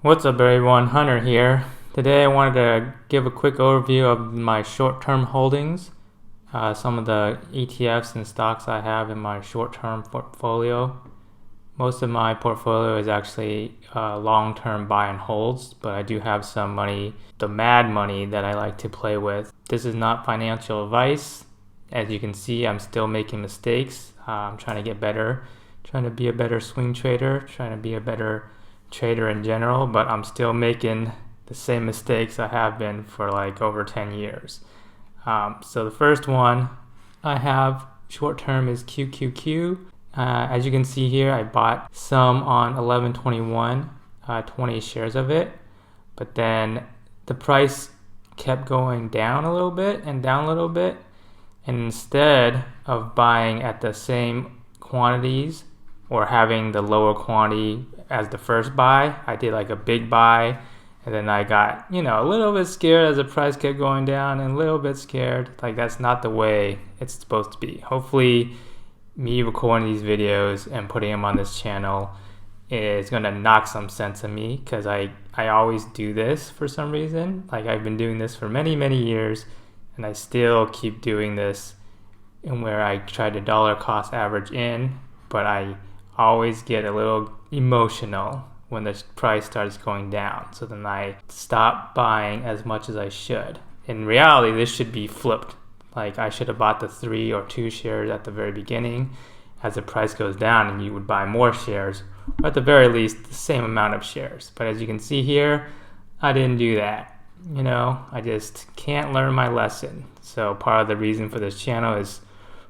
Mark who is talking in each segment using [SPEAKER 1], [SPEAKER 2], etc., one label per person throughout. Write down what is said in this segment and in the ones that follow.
[SPEAKER 1] What's up everyone, Hunter here. Today I wanted to give a quick overview of my short-term holdings, some of the ETFs and stocks I have in my short-term portfolio. Most of my portfolio is actually long-term buy and holds, but I do have some money, the mad money that I like to play with. This is not financial advice. As you can see, I'm still making mistakes. I'm trying to get better, trying to be a better swing trader, trying to be a better trader in general, but I'm still making the same mistakes I have been for like over 10 years. So the first one I have short term is QQQ. As you can see here, I bought some on 11/21, 20 shares of it, but then the price kept going down a little bit and down a little bit, and instead of buying at the same quantities or having the lower quantity as the first buy, I did like a big buy, and then I got, a little bit scared as the price kept going down and a little bit scared. Like, that's not the way it's supposed to be. Hopefully me recording these videos and putting them on this channel is going to knock some sense in me, because I always do this for some reason. Like, I've been doing this for many years, and I still keep doing this, and where I try to dollar cost average in, but I always get a little emotional when the price starts going down. So then I stop buying as much as I should. In reality, this should be flipped. Like, I should have bought the 3 or 2 shares at the very beginning. As the price goes down, and you would buy more shares, or at the very least the same amount of shares. But as you can see here, I didn't do that. I just can't learn my lesson. So part of the reason for this channel is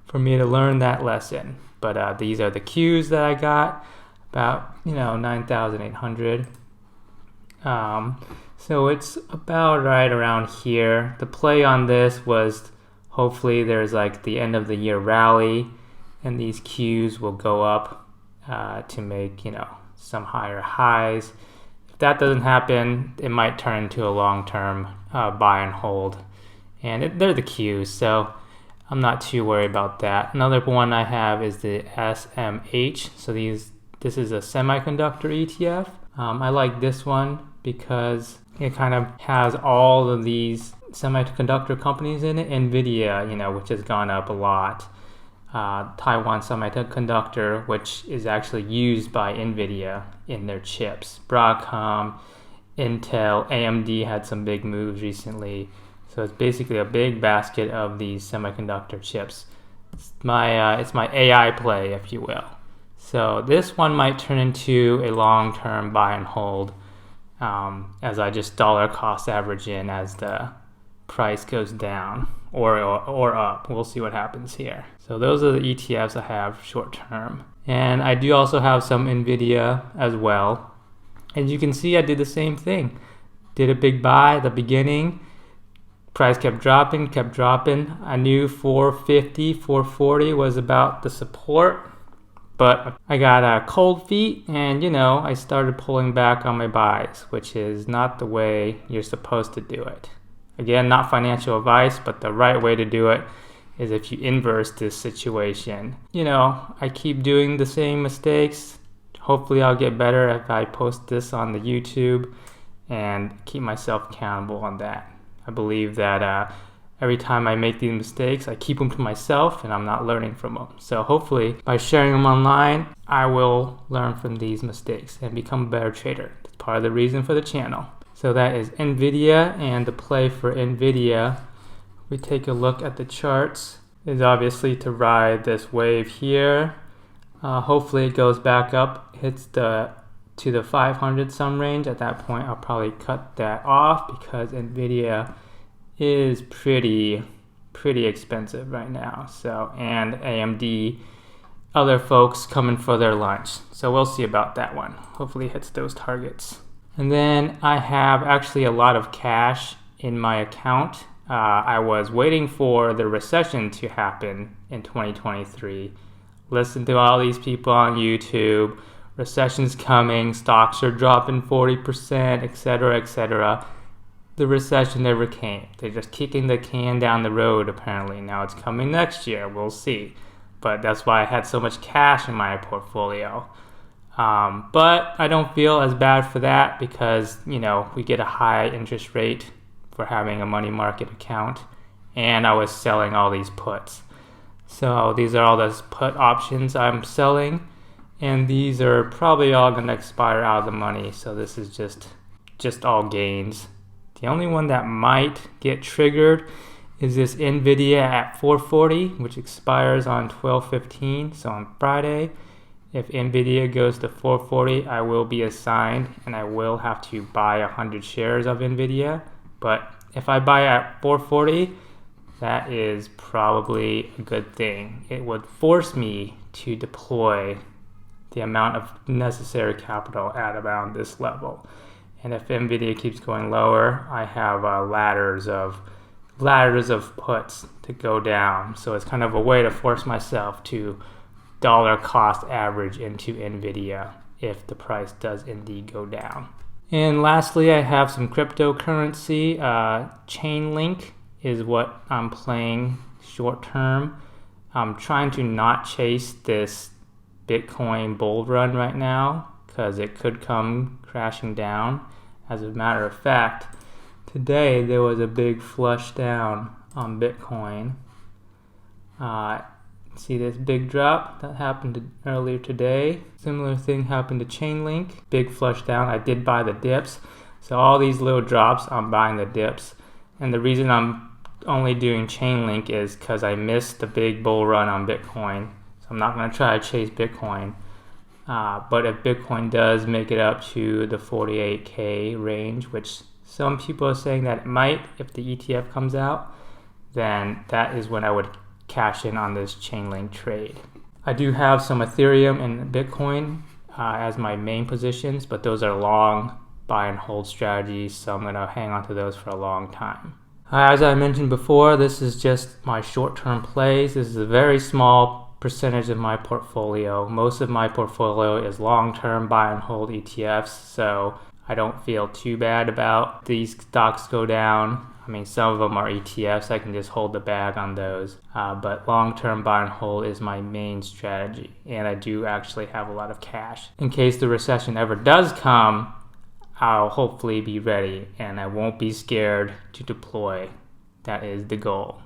[SPEAKER 1] for me to learn that lesson. But these are the Qs that I got, about 9,800. So it's about right around here. The play on this was hopefully there's like the end of the year rally, and these Qs will go up to make some higher highs. If that doesn't happen, it might turn into a long-term buy and hold, and they're the Qs, so I'm not too worried about that. Another one I have is the SMH. So this is a semiconductor ETF. I like this one because it kind of has all of these semiconductor companies in it. NVIDIA, which has gone up a lot. Taiwan Semiconductor, which is actually used by NVIDIA in their chips. Broadcom, Intel, AMD had some big moves recently. So it's basically a big basket of these semiconductor chips. It's my AI play, if you will. So this one might turn into a long-term buy and hold, as I just dollar cost average in as the price goes down or up. We'll see what happens here. So those are the ETFs I have short-term. And I do also have some NVIDIA as well. As you can see, I did the same thing. Did a big buy at the beginning. Price kept dropping. I knew 450, 440 was about the support, but I got cold feet, and I started pulling back on my buys, which is not the way you're supposed to do it. Again, not financial advice, but the right way to do it is if you inverse this situation. I keep doing the same mistakes. Hopefully I'll get better if I post this on the YouTube and keep myself accountable on that. I believe that every time I make these mistakes, I keep them to myself, and I'm not learning from them. So hopefully, by sharing them online, I will learn from these mistakes and become a better trader. That's part of the reason for the channel. So that is NVIDIA, and the play for NVIDIA, we take a look at the charts, is obviously to ride this wave here. Hopefully it goes back up, hits to the 500 some range. At that point, I'll probably cut that off, because NVIDIA is pretty expensive right now. So, and AMD, other folks coming for their lunch. So we'll see about that one. Hopefully it hits those targets. And then I have actually a lot of cash in my account. I was waiting for the recession to happen in 2023. Listen to all these people on YouTube. Recession's coming, stocks are dropping 40%, etc. The recession never came. They're just kicking the can down the road, apparently. Now it's coming next year, we'll see. But that's why I had so much cash in my portfolio. But I don't feel as bad for that because, we get a high interest rate for having a money market account, and I was selling all these puts. So these are all those put options I'm selling, and these are probably all going to expire out of the money. So this is just all gains. The only one that might get triggered is this NVIDIA at 440, which expires on 12/15, so on Friday. If NVIDIA goes to 440, I will be assigned, and I will have to buy 100 shares of NVIDIA. But if I buy at 440, that is probably a good thing. It would force me to deploy the amount of necessary capital at around this level. And if NVIDIA keeps going lower, I have ladders of puts to go down. So it's kind of a way to force myself to dollar cost average into NVIDIA if the price does indeed go down. And lastly, I have some cryptocurrency. Chainlink is what I'm playing short term. I'm trying to not chase this Bitcoin bull run right now because it could come crashing down. As a matter of fact, today there was a big flush down on Bitcoin. See this big drop that happened earlier today? Similar thing happened to Chainlink. Big flush down. I did buy the dips. So all these little drops, I'm buying the dips. And the reason I'm only doing Chainlink is because I missed the big bull run on Bitcoin. So I'm not going to try to chase Bitcoin. But if Bitcoin does make it up to the 48K range, which some people are saying that it might if the ETF comes out, then that is when I would cash in on this Chainlink trade. I do have some Ethereum and Bitcoin as my main positions, but those are long buy and hold strategies, so I'm going to hang on to those for a long time. As I mentioned before, this is just my short-term plays. This is a very small percentage of my portfolio. Most of my portfolio is long-term buy and hold ETFs, so I don't feel too bad about these stocks go down. I mean, some of them are ETFs. I can just hold the bag on those. But long-term buy and hold is my main strategy. And I do actually have a lot of cash. In case the recession ever does come, I'll hopefully be ready and I won't be scared to deploy. That is the goal.